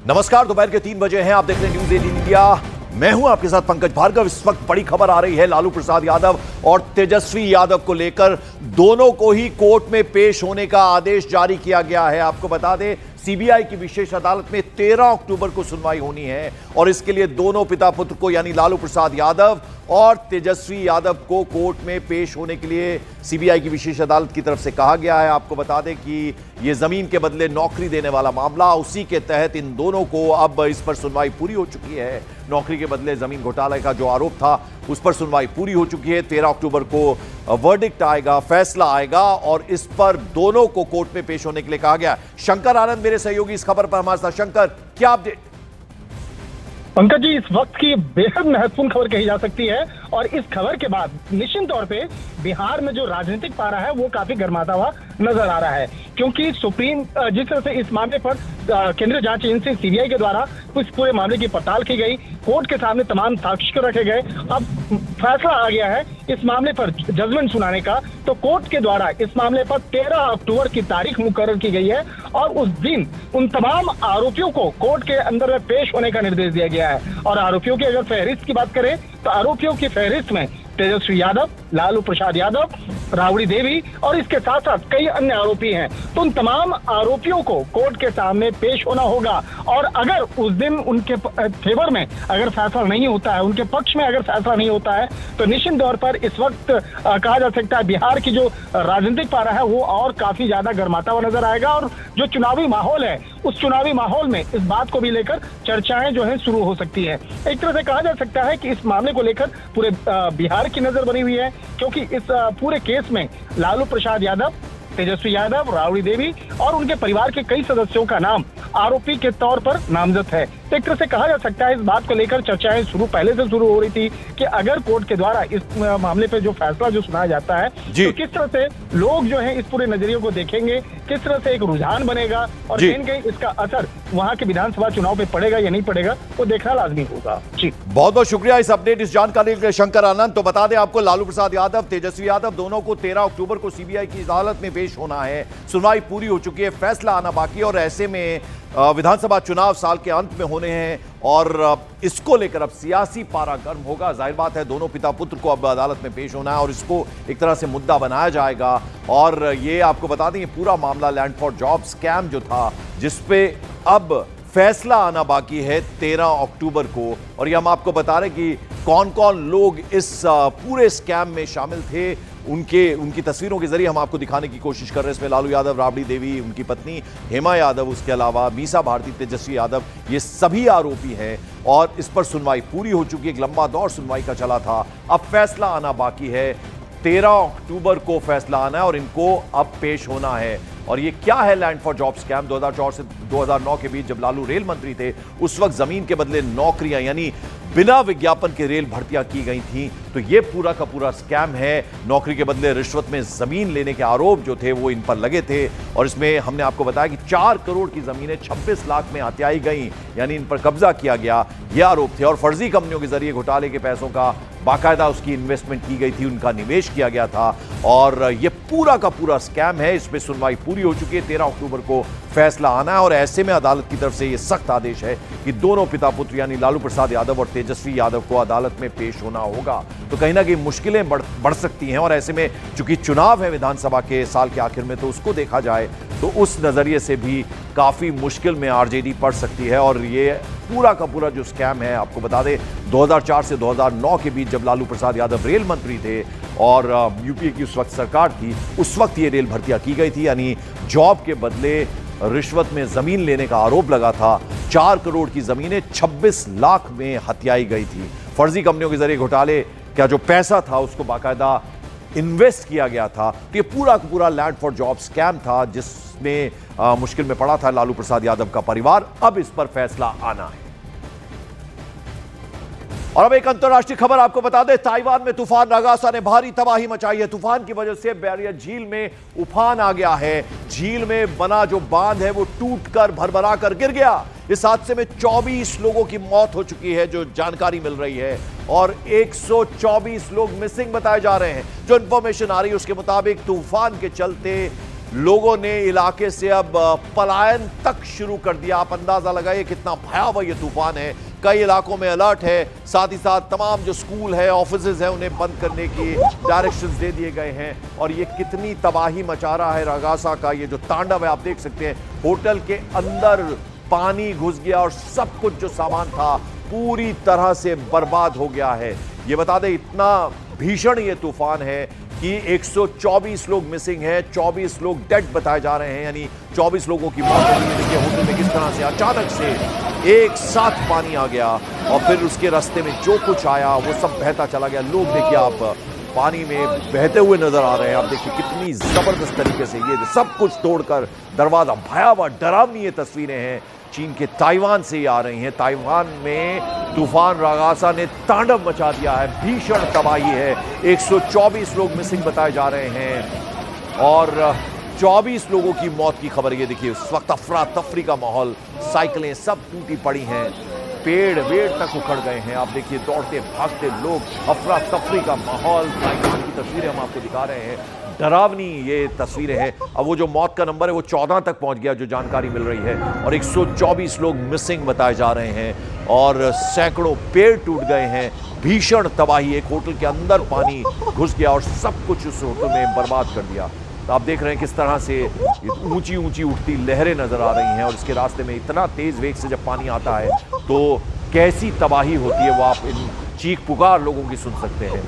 नमस्कार, दोपहर के 3 बजे हैं। आप देख रहे हैं न्यूज 18 इंडिया। मैं हूं आपके साथ पंकज भार्गव। इस वक्त बड़ी खबर आ रही है लालू प्रसाद यादव और तेजस्वी यादव को लेकर। दोनों को ही कोर्ट में पेश होने का आदेश जारी किया गया है। आपको बता दें, सीबीआई की विशेष अदालत में 13 अक्टूबर को सुनवाई होनी है और इसके लिए दोनों पिता पुत्र को यानी लालू प्रसाद यादव और तेजस्वी यादव को कोर्ट में पेश होने के लिए सीबीआई की विशेष अदालत की तरफ से कहा गया है। आपको बता दें कि यह जमीन के बदले नौकरी देने वाला मामला, उसी के तहत इन दोनों को अब इस पर सुनवाई पूरी हो चुकी है। नौकरी के बदले जमीन घोटाले का जो आरोप था उस पर सुनवाई पूरी हो चुकी है। 13 अक्टूबर को वर्डिक्ट आएगा, फैसला आएगा और इस पर दोनों को कोर्ट में पेश होने के लिए कहा गया। शंकर आनंद मेरे सहयोगी इस खबर पर हमारे साथ। शंकर, क्या अपडेट? पंकज जी, इस वक्त की बेहद महत्वपूर्ण खबर कही जा सकती है और इस खबर के बाद निश्चित तौर पे बिहार में जो राजनीतिक पारा है वो काफी गर्माता हुआ नजर आ रहा है, क्योंकि सुप्रीम जिस तरह से इस मामले पर केंद्रीय जांच एजेंसी सीबीआई के द्वारा इस पूरे मामले की पड़ताल की गई, कोर्ट के सामने तमाम साक्ष्य रखे गए, अब फैसला आ गया है इस मामले पर जजमेंट सुनाने का। तो कोर्ट के द्वारा इस मामले पर 13 अक्टूबर की तारीख मुकर्रर की गई है और उस दिन उन तमाम आरोपियों को कोर्ट के अंदर में पेश होने का निर्देश दिया गया है। और आरोपियों की अगर फहरिस्त की बात करें तो आरोपियों की फहरिस्त में तेजस्वी यादव, लालू प्रसाद यादव, राबड़ी देवी और इसके साथ साथ कई अन्य आरोपी हैं। तो उन तमाम आरोपियों को कोर्ट के सामने पेश होना होगा और अगर उस दिन उनके फेवर में अगर फैसला नहीं होता है, उनके पक्ष में अगर फैसला नहीं होता है, तो निश्चित तौर पर इस वक्त कहा जा सकता है बिहार की जो राजनीतिक पारा है वो और काफी ज्यादा गर्माता हुआ नजर आएगा। और जो चुनावी माहौल है उस चुनावी माहौल में इस बात को भी लेकर चर्चाएं जो है शुरू हो सकती है। एक तरह से कहा जा सकता है कि इस मामले को लेकर पूरे बिहार की नजर बनी हुई है, क्योंकि इस पूरे केस में लालू प्रसाद यादव, तेजस्वी यादव, राबड़ी देवी और उनके परिवार के कई सदस्यों का नाम आरोपी के तौर पर नामजद है। तो एक तरह से कहा जा सकता है इस बात को लेकर चर्चाएं पहले से शुरू हो रही थी कि अगर कोर्ट के द्वारा इस मामले पे जो फैसला जो सुनाया जाता है तो किस तरह से लोग जो है इस पूरे नजरिए को देखेंगे, किस तरह से एक रुझान बनेगा और कहीं न कहीं इसका असर वहाँ के विधानसभा चुनाव पे पड़ेगा या नहीं पड़ेगा वो देखना लाजमी होगा। जी, बहुत बहुत शुक्रिया इस अपडेट, इस जानकारी के लिए शंकर आनंद। तो बता दें आपको, लालू प्रसाद यादव, तेजस्वी यादव दोनों को 13 अक्टूबर को सीबीआई की अदालत में पेश होना है। सुनवाई पूरी हो चुकी है, फैसला आना बाकी और ऐसे में विधानसभा चुनाव साल के अंत में होने हैं और इसको लेकर अब सियासी पारा गर्म होगा। जाहिर बात है दोनों पिता पुत्र को अब अदालत में पेश होना है और इसको एक तरह से मुद्दा बनाया जाएगा। और ये आपको बता दें, ये पूरा मामला लैंड फॉर जॉब स्कैम जो था, जिसपे अब फैसला आना बाकी है 13 अक्टूबर को। और ये हम आपको बता रहे कि कौन कौन लोग इस पूरे स्कैम में शामिल थे, उनकी तस्वीरों के जरिए हम आपको दिखाने की कोशिश कर रहे हैं। इसमें लालू यादव, राबड़ी देवी, उनकी पत्नी हेमा यादव, उसके अलावा मीसा भारती, तेजस्वी यादव, ये सभी आरोपी हैं और इस पर सुनवाई पूरी हो चुकी है। एक लंबा दौर सुनवाई का चला था, अब फैसला आना बाकी है। 13 अक्टूबर को फैसला आना है और इनको अब पेश होना है। और ये क्या है लैंड फॉर जॉब स्कैम? 2004 से 2009 के बीच जब लालू रेल मंत्री थे, उस वक्त जमीन के बदले नौकरियां यानी बिना विज्ञापन के रेल भर्तियां की गई थी। तो ये पूरा का पूरा स्कैम है। नौकरी के बदले रिश्वत में जमीन लेने के आरोप जो थे वो इन पर लगे थे और इसमें हमने आपको बताया कि 4 करोड़ की जमीनें 26 लाख में हथियाई गई, यानी इन पर कब्जा किया गया, ये आरोप थे। और फर्जी कंपनियों के जरिए घोटाले के पैसों का बाकायदा उसकी इन्वेस्टमेंट की गई थी, उनका निवेश किया गया था और ये पूरा का पूरा स्कैम है। इसमें सुनवाई पूरी हो चुकी है, 13 अक्टूबर को फैसला आना है और ऐसे में अदालत की तरफ से यह सख्त आदेश है कि दोनों पिता पुत्र यानी लालू प्रसाद यादव और तेजस्वी यादव को अदालत में पेश होना होगा। तो कहीं ना कहीं मुश्किलें बढ़ सकती हैं और ऐसे में चूंकि चुनाव है विधानसभा के साल के आखिर में, तो उसको देखा जाए तो उस नजरिए से भी काफी मुश्किल में आरजेडी पड़ सकती है। और ये पूरा का पूरा जो स्कैम है, आपको बता दें 2004 से 2009 के बीच जब लालू प्रसाद यादव रेल मंत्री थे और यूपीए की उस वक्त सरकार थी, उस वक्त ये रेल भर्तियां की गई थी, यानी जॉब के बदले रिश्वत में जमीन लेने का आरोप लगा था। 4 करोड़ की जमीनें 26 लाख में हथियाई गई थी। फर्जी कंपनियों के जरिए घोटाले का जो पैसा था उसको बाकायदा इन्वेस्ट किया गया था। तो ये पूरा का पूरा लैंड फॉर जॉब स्कैम था जिसमें मुश्किल में पड़ा था लालू प्रसाद यादव का परिवार। अब इस पर फैसला आना है। और अब एक अंतर्राष्ट्रीय खबर आपको बता दें, ताइवान में तूफान नागासा ने भारी तबाही मचाई है। तूफान की वजह से बैरियर झील में उफान आ गया है। झील में बना जो बांध है वो टूटकर भरभरा कर गिर गया। इस हादसे में 24 लोगों की मौत हो चुकी है जो जानकारी मिल रही है और 124 लोग मिसिंग बताए जा रहे हैं। जो इंफॉर्मेशन आ रही है उसके मुताबिक तूफान के चलते लोगों ने इलाके से अब पलायन तक शुरू कर दिया। आप अंदाजा लगाइए कितना भयावह ये तूफान है। कई इलाकों में अलर्ट है, साथ ही साथ तमाम जो स्कूल है, ऑफिसेज है, उन्हें बंद करने की डायरेक्शंस दे दिए गए हैं। और ये कितनी तबाही मचा रहा है रागासा का ये जो तांडव है, आप देख सकते हैं होटल के अंदर पानी घुस गया और सब कुछ जो सामान था पूरी तरह से बर्बाद हो गया है। ये बता दें इतना भीषण ये तूफान है कि 124 लोग मिसिंग हैं, 24 लोग डेड बताए जा रहे हैं, यानी 24 लोगों की मौत हो गई। देखिए होटल में किस तरह से अचानक से एक साथ पानी आ गया और फिर उसके रास्ते में जो कुछ आया वो सब बहता चला गया। लोग देखिए आप पानी में बहते हुए नजर आ रहे हैं। आप देखिए कितनी जबरदस्त तरीके से ये सब कुछ तोड़कर दरवाजा, भयावह डरावनी ये तस्वीरें हैं चीन के ताइवान से ही आ रही हैं। ताइवान में तूफान रागासा ने तांडव मचा दिया है, भीषण तबाही है। 124 लोग मिसिंग बताए जा रहे हैं और 24 लोगों की मौत की खबर। ये देखिए उस वक्त अफरा तफरी का माहौल, साइकिलें सब टूटी पड़ी हैं, पेड़ वेड़ तक उखड़ गए हैं। आप देखिए दौड़ते भागते लोग, अफरा तफरी का माहौल। ताइवान की तस्वीरें हम आपको दिखा रहे हैं, डरावनी ये तस्वीरें हैं। अब वो जो मौत का नंबर है वो 14 तक पहुंच गया, जो जानकारी मिल रही है, और 124 लोग मिसिंग बताए जा रहे हैं और सैकड़ों पेड़ टूट गए हैं। भीषण तबाही, एक होटल के अंदर पानी घुस गया और सब कुछ उस होटल में बर्बाद कर दिया। तो आप देख रहे हैं किस तरह से ऊंची ऊंची उठती लहरें नजर आ रही हैं और इसके रास्ते में इतना तेज वेग से जब पानी आता है तो कैसी तबाही होती है वो आप इन चीख पुकार लोगों की सुन सकते हैं।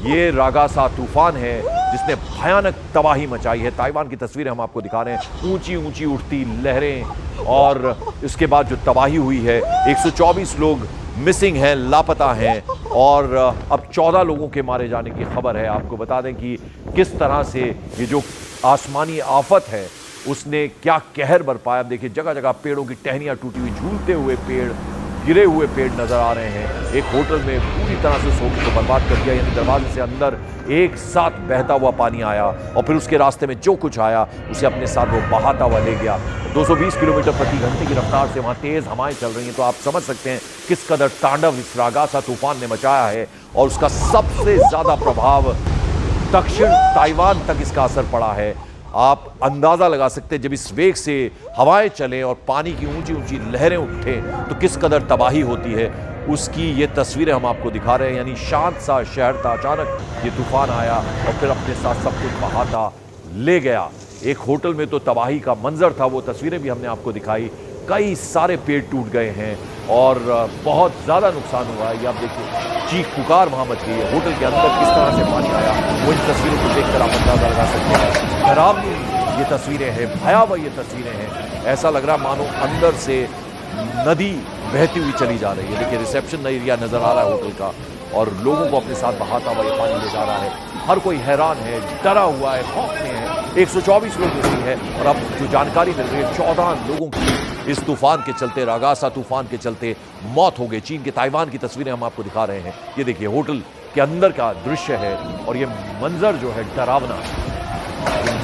ये रागासा तूफान है जिसने भयानक तबाही मचाई है। ताइवान की तस्वीरें हम आपको दिखा रहे हैं, ऊंची ऊंची उठती लहरें और इसके बाद जो तबाही हुई है। 124 लोग मिसिंग हैं, लापता हैं और अब 14 लोगों के मारे जाने की खबर है। आपको बता दें कि किस तरह से ये जो आसमानी आफत है उसने क्या कहर बरपाया। देखिए जगह जगह पेड़ों की टहनियां टूटी हुई, झूलते हुए पेड़, गिरे हुए पेड़ नजर आ रहे हैं। एक होटल में पूरी तरह से उस होटल को बर्बाद कर दिया, यानी दरवाजे से अंदर एक साथ बहता हुआ पानी आया और फिर उसके रास्ते में जो कुछ आया उसे अपने साथ वो बहाता हुआ ले गया। 220 किलोमीटर प्रति घंटे की रफ्तार से वहाँ तेज हवाएं चल रही हैं, तो आप समझ सकते हैं किस कदर तांडव इस रागासा तूफान ने मचाया है। और उसका सबसे ज्यादा प्रभाव दक्षिण ताइवान तक इसका असर पड़ा है। आप अंदाजा लगा सकते हैं जब इस वेग से हवाएं चलें और पानी की ऊंची ऊंची लहरें उठें तो किस कदर तबाही होती है। उसकी ये तस्वीरें हम आपको दिखा रहे हैं, यानी शांत सा शहर था, अचानक ये तूफान आया और फिर अपने साथ सब कुछ बहाता ले गया। एक होटल में तो तबाही का मंजर था, वो तस्वीरें भी हमने आपको दिखाई। कई सारे पेड़ टूट गए हैं और बहुत ज़्यादा नुकसान हुआ है। ये आप देखिए चीख पुकार वहाँ मच गई है। होटल के अंदर किस तरह से पानी आया वो इन तस्वीरों को देखकर आप अंदाजा लगा सकते हैं। डरावनी ये तस्वीरें हैं, भयावह ये तस्वीरें हैं। ऐसा लग रहा मानो अंदर से नदी बहती हुई चली जा रही है। देखिए रिसेप्शन एरिया नज़र आ रहा है होटल का और लोगों को अपने साथ बहाता हुआ ये पानी ले जा रहा है। हर कोई हैरान है, डरा हुआ है, खौफ में है। 124 लोग मिसिंग है और अब जो जानकारी मिल रही है 14 लोगों की इस तूफान के चलते, रागासा तूफान के चलते मौत हो गई। चीन के ताइवान की तस्वीरें हम आपको दिखा रहे हैं। ये देखिए होटल के अंदर का दृश्य है और ये मंजर जो है डरावना।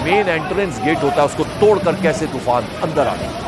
मेन एंट्रेंस गेट होता है उसको तोड़कर कैसे तूफान अंदर आ गया।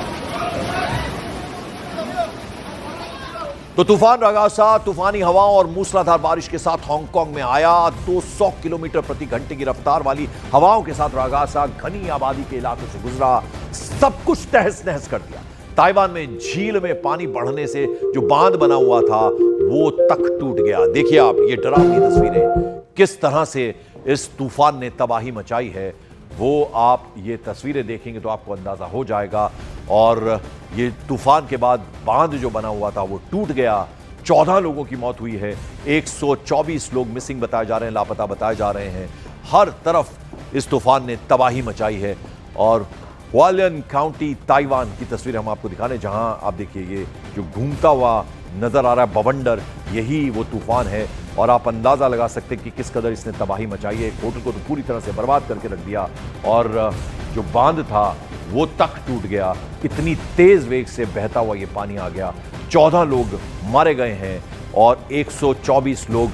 तो तूफान रागासा तूफानी हवाओं और मूसलाधार बारिश के साथ हांगकांग में आया। 200 किलोमीटर प्रति घंटे की रफ्तार वाली हवाओं के साथ रागासा घनी आबादी के इलाकों से गुजरा, सब कुछ तहस नहस कर दिया। ताइवान में झील में पानी बढ़ने से जो बांध बना हुआ था वो तक टूट गया। देखिए आप ये डरावनी तस्वीरें, किस तरह से इस तूफान ने तबाही मचाई है वो आप ये तस्वीरें देखेंगे तो आपको अंदाजा हो जाएगा। और ये तूफान के बाद बांध जो बना हुआ था वो टूट गया। 14 लोगों की मौत हुई है, 124 लोग मिसिंग बताए जा रहे हैं, लापता बताए जा रहे हैं। हर तरफ इस तूफान ने तबाही मचाई है। और हुआलियन काउंटी ताइवान की तस्वीर हम आपको दिखा रहे हैं, जहां आप देखिए ये जो घूमता हुआ नजर आ रहा है बवंडर, यही वो तूफान है। और आप अंदाजा लगा सकते हैं कि किस कदर इसने तबाही मचाई है। एक होटल को तो पूरी तरह से बर्बाद करके रख दिया और जो बांध था वो तक टूट गया। इतनी तेज वेग से बहता हुआ ये पानी आ गया। 14 लोग मारे गए हैं और 124 लोग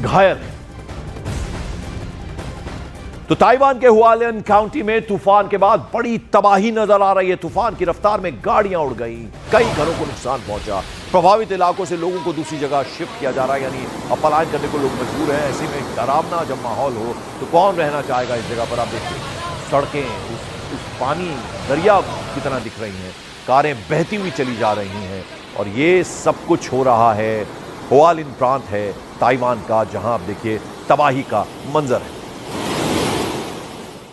घायल हैं। तो ताइवान के हुआलियन काउंटी में तूफान के बाद बड़ी तबाही नजर आ रही है। तूफान की रफ्तार में गाड़ियां उड़ गई, कई घरों को नुकसान पहुंचा। प्रभावित इलाकों से लोगों को दूसरी जगह शिफ्ट किया जा रहा है, यानी अब पलायन करने को लोग मजबूर हैं। ऐसे में डरावना जब माहौल हो तो कौन रहना चाहेगा इस जगह पर। आप देखिए सड़कें उस पानी दरिया की तरह दिख रही हैं, कारें बहती हुई चली जा रही हैं और ये सब कुछ हो रहा है हुआलिन प्रांत है ताइवान का, जहां आप देखिए तबाही का मंजर है।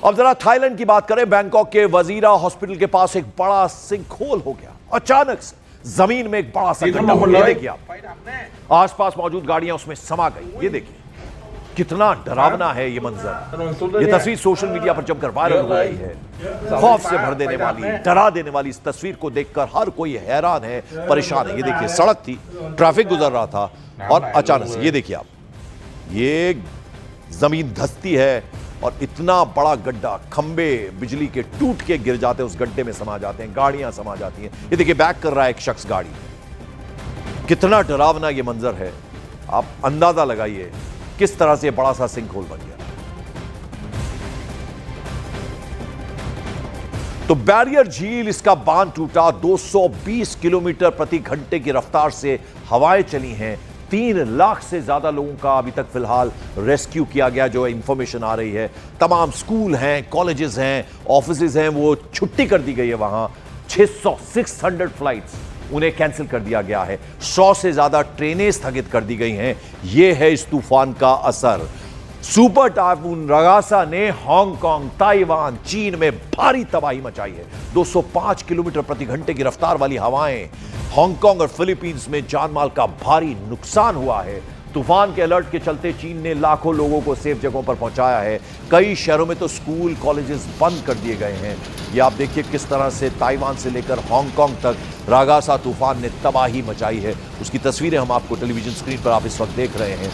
अब जरा थाईलैंड की बात करें। बैंकॉक के वजीरा हॉस्पिटल के पास एक बड़ा सिंकहोल हो गया। अचानक से जमीन में एक बड़ा सा गड्ढा हो गया। देखिए आप, आसपास मौजूद गाड़ियां उसमें समा गई। ये देखिए कितना डरावना है ये मंजर। ये तस्वीर सोशल मीडिया पर जमकर वायरल हो रही है। खौफ से भर देने वाली, डरा देने वाली इस तस्वीर को देखकर हर कोई हैरान है, परेशान है। ये देखिए सड़क थी, ट्रैफिक गुजर रहा था और अचानक से ये देखिए आप, ये जमीन धंसती है और इतना बड़ा गड्ढा, खंबे बिजली के टूट के गिर जाते हैं, उस गड्ढे में समा जाते हैं, गाड़ियां समा जाती हैं। ये देखिए बैक कर रहा है एक शख्स गाड़ी। कितना डरावना ये मंजर है, आप अंदाजा लगाइए किस तरह से बड़ा सा सिंक होल बन गया। तो बैरियर झील, इसका बांध टूटा, 220 किलोमीटर प्रति घंटे की रफ्तार से हवाएं चली हैं। 3 लाख से ज्यादा लोगों का अभी तक फिलहाल रेस्क्यू किया गया, जो इंफॉर्मेशन आ रही है। तमाम स्कूल हैं, कॉलेजेस हैं, ऑफिसेज हैं, वो छुट्टी कर दी गई है। वहां 600 फ्लाइट्स उन्हें कैंसिल कर दिया गया है। 100 से ज्यादा ट्रेनें स्थगित कर दी गई हैं। यह है इस तूफान का असर। सुपर टाइफून रगासा ने हांगकांग, ताइवान, चीन में भारी तबाही मचाई है। 205 किलोमीटर प्रति घंटे की रफ्तार वाली हवाएं, हांगकांग और फिलीपींस में जानमाल का भारी नुकसान हुआ है। तूफान के अलर्ट के चलते चीन ने लाखों लोगों को सेफ जगहों पर पहुंचाया है। कई शहरों में तो स्कूल, कॉलेजेस बंद कर दिए गए हैं। ये आप देखिए किस तरह से ताइवान से लेकर हांगकांग तक रागासा तूफान ने तबाही मचाई है। उसकी तस्वीरें हम आपको टेलीविजन स्क्रीन पर आप इस वक्त देख रहे हैं।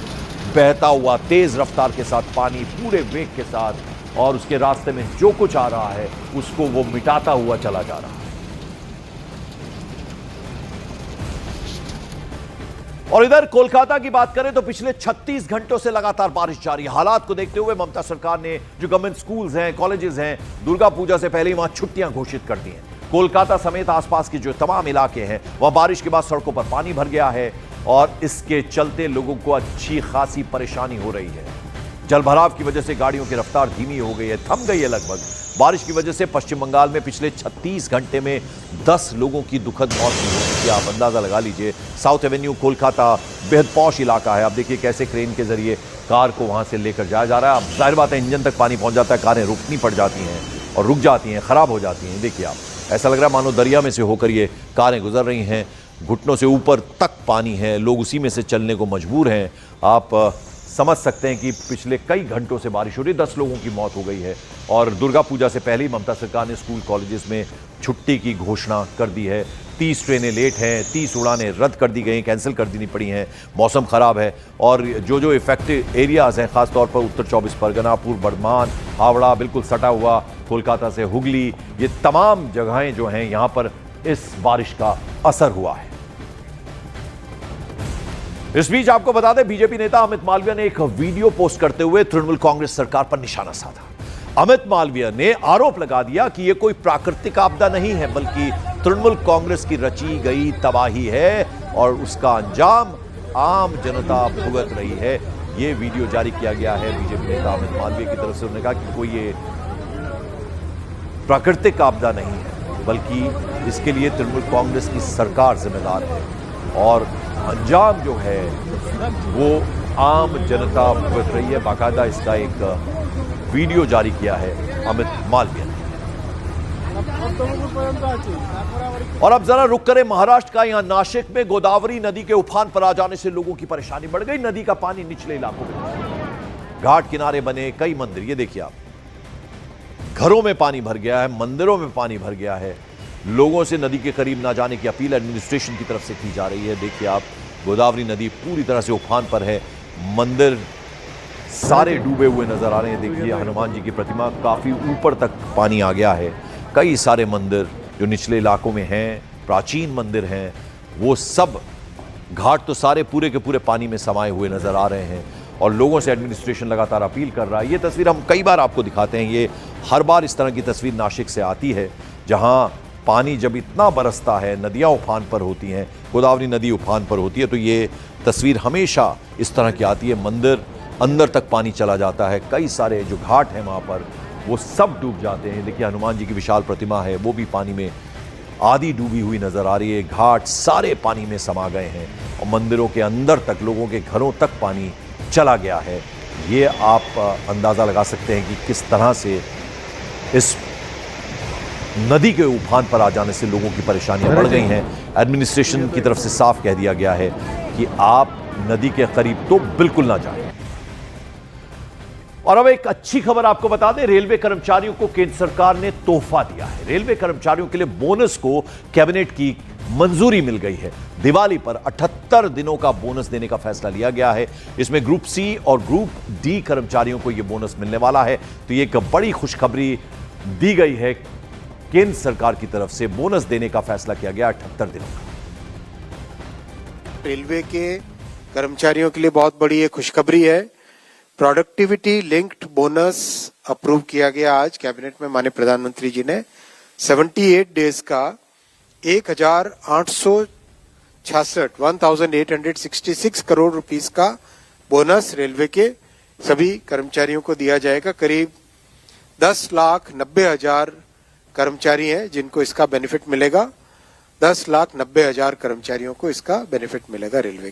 बहता हुआ तेज रफ्तार के साथ पानी पूरे वेग के साथ, और उसके रास्ते में जो कुछ आ रहा है उसको वो मिटाता हुआ चला जा रहा है। और इधर कोलकाता की बात करें तो पिछले 36 घंटों से लगातार बारिश जारी। हालात को देखते हुए ममता सरकार ने जो गवर्नमेंट स्कूल्स हैं, कॉलेजेस हैं, दुर्गा पूजा से पहले ही वहां छुट्टियां घोषित कर दी हैं। कोलकाता समेत आसपास के जो तमाम इलाके हैं वहां बारिश के बाद सड़कों पर पानी भर गया है और इसके चलते लोगों को अच्छी खासी परेशानी हो रही है। जलभराव की वजह से गाड़ियों की रफ्तार धीमी हो गई है, थम गई है लगभग। बारिश की वजह से पश्चिम बंगाल में पिछले 36 घंटे में 10 लोगों की दुखद मौत हुई है। आप अंदाजा लगा लीजिए। साउथ एवेन्यू कोलकाता बेहद पॉश इलाका है। आप देखिए कैसे क्रेन के जरिए कार को वहां से लेकर जाया जा रहा है। अब जाहिर बात है इंजन तक पानी पहुंच जाता है, कारें रुकनी पड़ जाती हैं और रुक जाती हैं, खराब हो जाती हैं। देखिए आप, ऐसा लग रहा है मानो दरिया में से होकर ये कारें गुजर रही हैं। घुटनों से ऊपर तक पानी है, लोग उसी में से चलने को मजबूर हैं। आप समझ सकते हैं कि पिछले कई घंटों से बारिश हो रही है। 10 लोगों की मौत हो गई है और दुर्गा पूजा से पहले ही ममता सरकार ने स्कूल कॉलेजेस में छुट्टी की घोषणा कर दी है। 30 ट्रेनें लेट हैं, 30 उड़ानें रद्द कर दी गई, कैंसिल कर देनी पड़ी हैं। मौसम खराब है और जो इफेक्टेड एरियाज हैं, खासतौर पर उत्तर 24 परगना, पूर्व बर्धमान, हावड़ा, बिल्कुल सटा हुआ कोलकाता से हुगली, ये तमाम जगहें जो हैं यहां पर इस बारिश का असर हुआ है। इस बीच आपको बता दें, बीजेपी नेता अमित मालवीय ने एक वीडियो पोस्ट करते हुए तृणमूल कांग्रेस सरकार पर निशाना साधा। अमित मालवीय ने आरोप लगा दिया कि यह कोई प्राकृतिक आपदा नहीं है, बल्कि तृणमूल कांग्रेस की रची गई तबाही है और उसका अंजाम आम जनता भुगत रही है। यह वीडियो जारी किया गया है बीजेपी नेता अमित मालवीय की तरफ से। उन्होंने कहा कि कोई ये प्राकृतिक आपदा नहीं है, बल्कि इसके लिए तृणमूल कांग्रेस की सरकार जिम्मेदार है और अंजाम जो है वो आम जनता भुगत रही है। बाकायदा इसका एक वीडियो जारी किया है अमित मालवीय ने। और अब जरा रुक करें महाराष्ट्र का। यहां नासिक में गोदावरी नदी के उफान पर आ जाने से लोगों की परेशानी बढ़ गई। नदी का पानी निचले इलाकों में, घाट किनारे बने कई मंदिर, ये देखिए आप, घरों में पानी भर गया है, मंदिरों में पानी भर गया है। लोगों से नदी के करीब ना जाने की अपील एडमिनिस्ट्रेशन की तरफ से की जा रही है। देखिए आप, गोदावरी नदी पूरी तरह से उफान पर है, मंदिर सारे डूबे हुए नजर आ रहे हैं। देखिए हनुमान जी की प्रतिमा, काफी ऊपर तक पानी आ गया है। कई सारे मंदिर जो निचले इलाकों में हैं, प्राचीन मंदिर हैं, वो सब घाट तो सारे पूरे के पूरे पानी में समाये हुए नजर आ रहे हैं और लोगों से एडमिनिस्ट्रेशन लगातार अपील कर रहा है। ये तस्वीर हम कई बार आपको दिखाते हैं। ये हर बार इस तरह की तस्वीर नासिक से आती है, जहां पानी जब इतना बरसता है, नदियां उफान पर होती हैं, गोदावरी नदी उफान पर होती है, तो ये तस्वीर हमेशा इस तरह की आती है। मंदिर अंदर तक पानी चला जाता है, कई सारे जो घाट हैं वहाँ पर वो सब डूब जाते हैं। देखिए हनुमान जी की विशाल प्रतिमा है, वो भी पानी में आधी डूबी हुई नजर आ रही है। घाट सारे पानी में समा गए हैं और मंदिरों के अंदर तक, लोगों के घरों तक पानी चला गया है। ये आप अंदाजा लगा सकते हैं कि किस तरह से इस नदी के उफान पर आ जाने से लोगों की परेशानियां बढ़ गई हैं। एडमिनिस्ट्रेशन की तरफ से साफ कह दिया गया है कि आप नदी के करीब तो बिल्कुल ना जाएं। और अब एक अच्छी खबर आपको बता दें, रेलवे कर्मचारियों को केंद्र सरकार ने तोहफा दिया है। रेलवे कर्मचारियों के लिए बोनस को कैबिनेट की मंजूरी मिल गई है। दिवाली पर 78 दिनों का बोनस देने का फैसला लिया गया है। इसमें ग्रुप सी और ग्रुप डी कर्मचारियों को यह बोनस मिलने वाला है। तो यह एक बड़ी खुशखबरी दी गई है केंद्र सरकार की तरफ से। बोनस देने का फैसला किया गया 78 दिनों का। रेलवे के कर्मचारियों के लिए बहुत बड़ी ये खुशखबरी है। प्रोडक्टिविटी लिंक्ड बोनस अप्रूव किया गया आज कैबिनेट में माननीय प्रधानमंत्री जी ने। 78 डेज का 1866 करोड़ रुपीस का बोनस रेलवे के सभी कर्मचारियों को दिया जाएगा। करीब 10,90,000 कर्मचारी हैं जिनको इसका बेनिफिट मिलेगा। 10,90,000 कर्मचारियों को इसका बेनिफिट मिलेगा रेलवे।